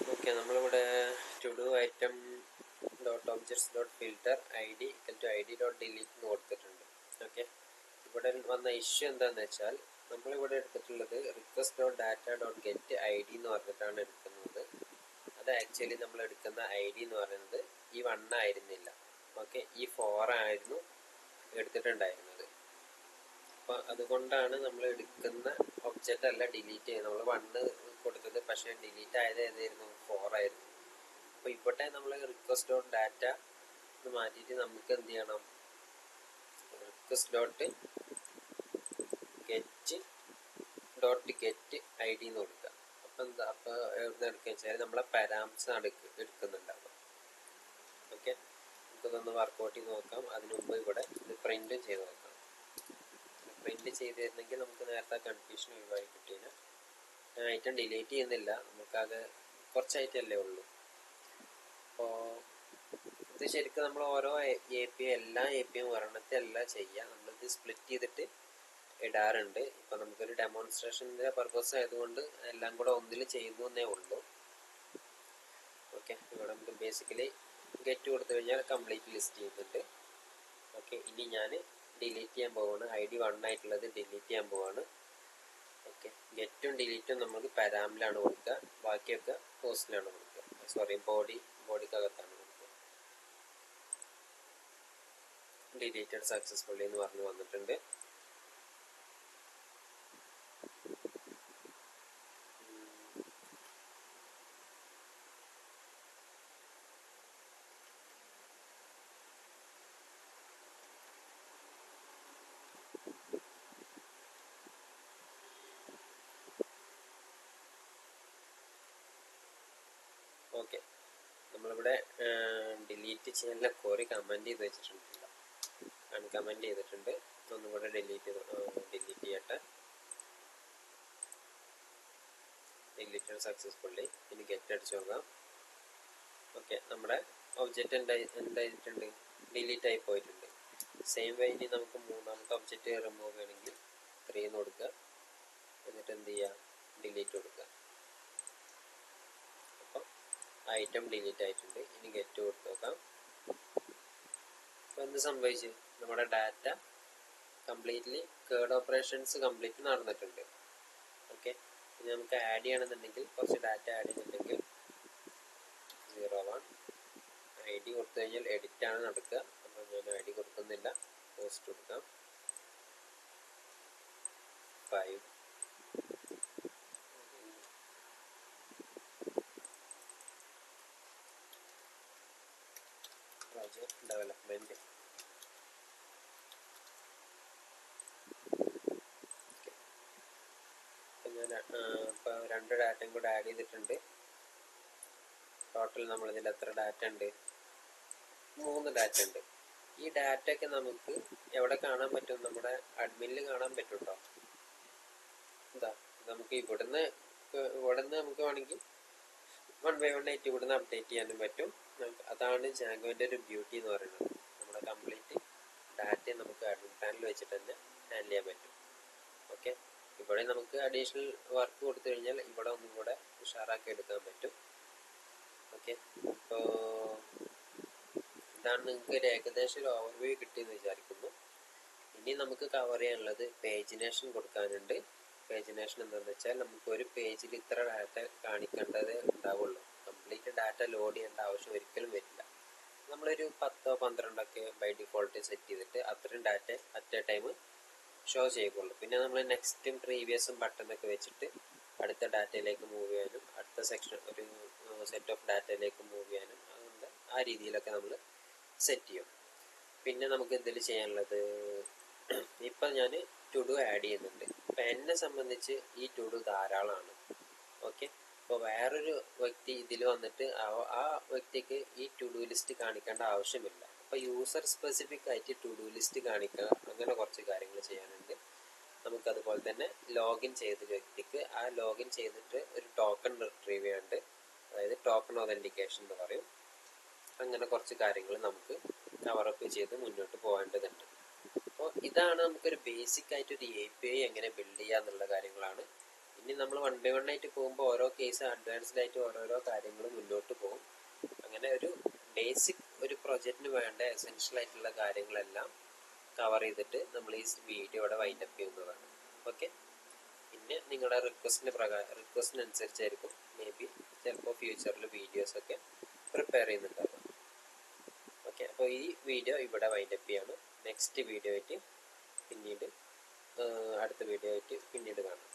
Okay, നമ്മളിവിടെ to do item dot objects dot filter I D equal to I D dot delete എന്ന് കൊടുത്തിട്ടുണ്ട്. Okay, ഇവിടെ വന്ന issue എന്താണെന്ന് വെച്ചാൽ നമ്മളിവിടെ എടുത്തിട്ടുള്ളത് request dot data dot get I D എന്ന് പറഞ്ഞിട്ടാണ് എടുക്കുന്നത്. അത് ആക്ച്വലി നമ്മൾ എടുക്കുന്ന ഐ ഡി എന്ന് പറയുന്നത് ഈ 1 ആയിരുന്നില്ല. ഓക്കെ, ഈ 4 ആയിരുന്നു എടുത്തിട്ടുണ്ടായിരുന്നത്. അപ്പോൾ അതുകൊണ്ടാണ് നമ്മൾ എടുക്കുന്ന ഒബ്ജക്റ്റ് അല്ല ഡിലീറ്റ് ചെയ്യുന്നത്. നമ്മൾ 1 കൊടുത്തത്, പക്ഷേ ഡിലീറ്റ് ആയത് ഏതായിരുന്നു? 4 ആയിരുന്നു. അപ്പോൾ ഇവിടെ നമ്മൾ റിക്വസ്റ്റ് ഡോട്ട് ഡാറ്റ മാറ്റിയിട്ട് നമുക്ക് എന്ത് ചെയ്യണം? Request dot get I D എന്ന് കൊടുക്കുക. അപ്പം എന്താ, അപ്പോൾ എവിടെ എടുക്കുക വെച്ചാൽ നമ്മളെ പാരാമീറ്റേഴ്സ് ആണ് എടുക്കുന്നുണ്ടാവുക. ഓക്കെ, നമുക്കിതൊന്ന് വർക്കൗട്ട് ചെയ്ത് നോക്കാം. അതിന് മുമ്പ് ഇവിടെ ഇത് പ്രിന്റ് ചെയ്ത് നോക്കാം. പ്രിന്റ് ചെയ്തിരുന്നെങ്കിൽ നമുക്ക് നേരത്തെ കൺഫ്യൂഷൻ ഒഴിവായി കിട്ടിയില്ല. ഞാൻ ഐറ്റം ഡിലീറ്റ് ചെയ്യുന്നില്ല, നമുക്കത് കുറച്ച് ഐറ്റം അല്ലേ ഉള്ളൂ. അപ്പോൾ ഇത് ശരിക്കും നമ്മൾ ഓരോ എല്ലാ എ പി യും ഒരെണ്ണത്തിലല്ല ചെയ്യുക, നമ്മളിത് സ്പ്ലിറ്റ് ചെയ്തിട്ട് ഇടാറുണ്ട്. ഇപ്പം നമുക്കൊരു ഡെമോൺസ്ട്രേഷൻ്റെ പർപ്പസ് ആയതുകൊണ്ട് എല്ലാം കൂടെ ഒന്നിൽ ചെയ്യുന്നു എന്നേ ഉള്ളൂ. ഓക്കെ, ഇവിടെ നമുക്ക് ബേസിക്കലി ഗെറ്റ് കൊടുത്തു കഴിഞ്ഞാൽ കംപ്ലീറ്റ് ലിസ്റ്റ് ചെയ്യുന്നുണ്ട്. ഓക്കെ, ഇനി ഞാൻ ഡിലീറ്റ് ചെയ്യാൻ പോവാണ്. ഐ ഡി 1 ആയിട്ടുള്ളത് ഡിലീറ്റ് ചെയ്യാൻ പോവാണ്. ഓക്കെ, ഗെറ്റും ഡിലീറ്റും നമുക്ക് പാരാമിലാണ് കൊടുക്കുക, ബാക്കിയൊക്കെ പോസ്റ്റിലാണ് കൊടുക്കുക. സോറി, ബോഡിക്കകത്താണ് കൊടുക്കുക. ഡിലീറ്റഡ് സക്സസ്ഫുള്ളി എന്ന് പറഞ്ഞ് വന്നിട്ടുണ്ട്. ഓക്കെ, നമ്മളിവിടെ ഡിലീറ്റ് ചെയ്യാനുള്ള കോറി കമൻറ്റ് ചെയ്ത് വെച്ചിട്ടുണ്ടല്ലോ, അൺകമൻറ്റ് ചെയ്തിട്ടുണ്ട്. ഒന്നും കൂടെ ഡിലീറ്റ് ചെയ്യട്ടെ. Deleted successfully. ഇനി ഗെറ്റ് അടിച്ച് നോക്കാം. ഓക്കെ, നമ്മുടെ ഒബ്ജക്റ്റ് എന്തായിട്ടുണ്ട്? ഡിലീറ്റ് ആയി പോയിട്ടുണ്ട്. സെയിം വേ ഇനി നമുക്ക് മൂന്നാമത്തെ ഒബ്ജക്റ്റ് റിമൂവ് ചെയ്യണമെങ്കിൽ 3 എന്ന് കൊടുക്കുക. എന്നിട്ട് എന്ത് ചെയ്യുക? ഡിലീറ്റ് കൊടുക്കുക. അപ്പം ഐറ്റം ഡിലീറ്റ് ആയിട്ടുണ്ട്. ഇനി ഗെറ്റ് കൊടുത്ത് നോക്കാം. അപ്പോൾ എന്ത് സംഭവിച്ചു? നമ്മുടെ data completely curd operations complete നടന്നിട്ടുണ്ട്. ഓക്കെ, ഇനി നമുക്ക് ആഡ് ചെയ്യണമെന്നുണ്ടെങ്കിൽ കുറച്ച് ഡാറ്റ ആഡ് ചെയ്യുന്നുണ്ടെങ്കിൽ 01 ഐ ഡി കൊടുത്തു കഴിഞ്ഞാൽ എഡിറ്റ് ആണ് നടക്കുക. അപ്പോൾ ഞാൻ ഐ ഡി കൊടുക്കുന്നില്ല, പോസ്റ്റ് കൊടുക്കാം. 5 പ്രോജക്റ്റ് ഡെവലപ്മെൻറ്റ്. ഞാൻ ഇപ്പോൾ 2 ഡാറ്റയും കൂടെ ആഡ് ചെയ്തിട്ടുണ്ട്. ടോട്ടൽ നമ്മളിതിൽ എത്ര ഡാറ്റ ഉണ്ട്? 3 ഡാറ്റ ഉണ്ട്. ഈ ഡാറ്റ ഒക്കെ നമുക്ക് എവിടെ കാണാൻ പറ്റും? നമ്മുടെ അഡ്മിനിൽ കാണാൻ പറ്റും കേട്ടോ. എന്താ, നമുക്ക് ഇവിടുന്ന് നമുക്ക് വേണമെങ്കിൽ 1 by 1 ആയിട്ട് ഇവിടുന്ന് അപ്ഡേറ്റ് ചെയ്യാനും പറ്റും. അതാണ് ജാങ്കോൻ്റെ ഒരു ബ്യൂട്ടി എന്ന് പറയുന്നത്. നമ്മുടെ കംപ്ലീറ്റ് ഡാറ്റ നമുക്ക് അഡ്മിൻ പാനൽ വെച്ചിട്ട് തന്നെ ഹാൻഡിൽ ചെയ്യാൻ പറ്റും. ഓക്കെ, ഇവിടെ നമുക്ക് അഡീഷണൽ വർക്ക് കൊടുത്തു കഴിഞ്ഞാൽ ഇവിടെ ഒന്നും കൂടെ ഉഷാറാക്കി എടുക്കാൻ പറ്റും. ഓക്കെ, അപ്പോൾ ഇതാണ് നിങ്ങൾക്ക് ഒരു ഏകദേശം ഒരു ഓവർവ്യൂ കിട്ടിയെന്ന് വിചാരിക്കുന്നു. ഇനി നമുക്ക് കവർ ചെയ്യാനുള്ളത് പേജിനേഷൻ കൊടുക്കാനുണ്ട്. പേജിനേഷൻ എന്താണെന്ന് വെച്ചാൽ നമുക്ക് ഒരു പേജിൽ ഇത്ര ഡാറ്റ കാണിക്കേണ്ടത് ഉണ്ടാവുള്ളൂ. കംപ്ലീറ്റ് ഡാറ്റ ലോഡ് ചെയ്യേണ്ട ആവശ്യം ഒരിക്കലും വരില്ല. നമ്മളൊരു 10-12 ബൈ ഡിഫോൾട്ട് സെറ്റ് ചെയ്തിട്ട് അത്രയും data at A time show ചെയ്യുള്ളൂ. പിന്നെ നമ്മൾ നെക്സ്റ്റും പ്രീവിയസും ബട്ടണൊക്കെ വെച്ചിട്ട് അടുത്ത ഡാറ്റയിലേക്ക് മൂവ് ചെയ്യാനും അടുത്ത സെക്ഷൻ ഒരു സെറ്റ് ഓഫ് ഡാറ്റയിലേക്ക് മൂവ് ചെയ്യാനും അതുകൊണ്ട് ആ രീതിയിലൊക്കെ നമ്മൾ സെറ്റ് ചെയ്യും. പിന്നെ നമുക്ക് ഇതിൽ ചെയ്യാനുള്ളത്, ഇപ്പം ഞാൻ ടു ഡു ആഡ് ചെയ്യുന്നുണ്ട്. ഇപ്പം എന്നെ സംബന്ധിച്ച് ഈ ടു ഡു ധാരാളമാണ്. ഓക്കെ, അപ്പോൾ വേറൊരു വ്യക്തി ഇതിൽ വന്നിട്ട് ആ വ്യക്തിക്ക് ഈ ടു ഡു ലിസ്റ്റ് കാണിക്കേണ്ട ആവശ്യമില്ല. അപ്പോൾ യൂസർ സ്പെസിഫിക് ആയിട്ട് ടു ഡു ലിസ്റ്റ് കാണിക്കുക, അങ്ങനെ കുറച്ച് കാര്യങ്ങൾ ചെയ്യാനുണ്ട്. നമുക്കതുപോലെ തന്നെ ലോഗിൻ ചെയ്ത വ്യക്തിക്ക് ആ ലോഗിൻ ചെയ്തിട്ട് ഒരു ടോക്കൺ റിട്രീവ് ചെയ്യാണ്ട്, അതായത് ടോക്കൺ ഒതൻറ്റിക്കേഷൻ എന്ന് പറയും. അങ്ങനെ കുറച്ച് കാര്യങ്ങൾ നമുക്ക് കവറപ്പ് ചെയ്ത് മുന്നോട്ട് പോകേണ്ടതുണ്ട്. അപ്പോൾ ഇതാണ് നമുക്കൊരു ബേസിക് ആയിട്ട് ഒരു API എങ്ങനെ ബിൽഡ് ചെയ്യുക എന്നുള്ള കാര്യങ്ങളാണ്. ഇനി നമ്മൾ 1 by 1 ആയിട്ട് പോകുമ്പോൾ ഓരോ കേസ് വൈസ് അഡ്വാൻസ്ഡ് ആയിട്ട് ഓരോരോ കാര്യങ്ങൾ മുന്നോട്ട് പോകും. അങ്ങനെ ഒരു ബേസിക് ഒരു പ്രൊജക്റ്റിന് വേണ്ട എസെൻഷ്യൽ ആയിട്ടുള്ള കാര്യങ്ങളെല്ലാം കവർ ചെയ്തിട്ട് നമ്മൾ ഈ വീഡിയോ ഇവിടെ വൈൻഡപ്പ് ചെയ്യുന്നതാണ്. ഓക്കെ, പിന്നെ നിങ്ങളുടെ റിക്വസ്റ്റിനനുസരിച്ചായിരിക്കും മേ ബി ചിലപ്പോൾ ഫ്യൂച്ചറിൽ വീഡിയോസൊക്കെ പ്രിപ്പയർ ചെയ്യുന്നുണ്ടാകും. ഓക്കെ, അപ്പോൾ ഈ വീഡിയോ ഇവിടെ വൈൻഡപ്പ് ചെയ്യാണ്. നെക്സ്റ്റ് വീഡിയോ ആയിട്ട് പിന്നീട് അടുത്ത വീഡിയോ ആയിട്ട് പിന്നീട് കാണാം.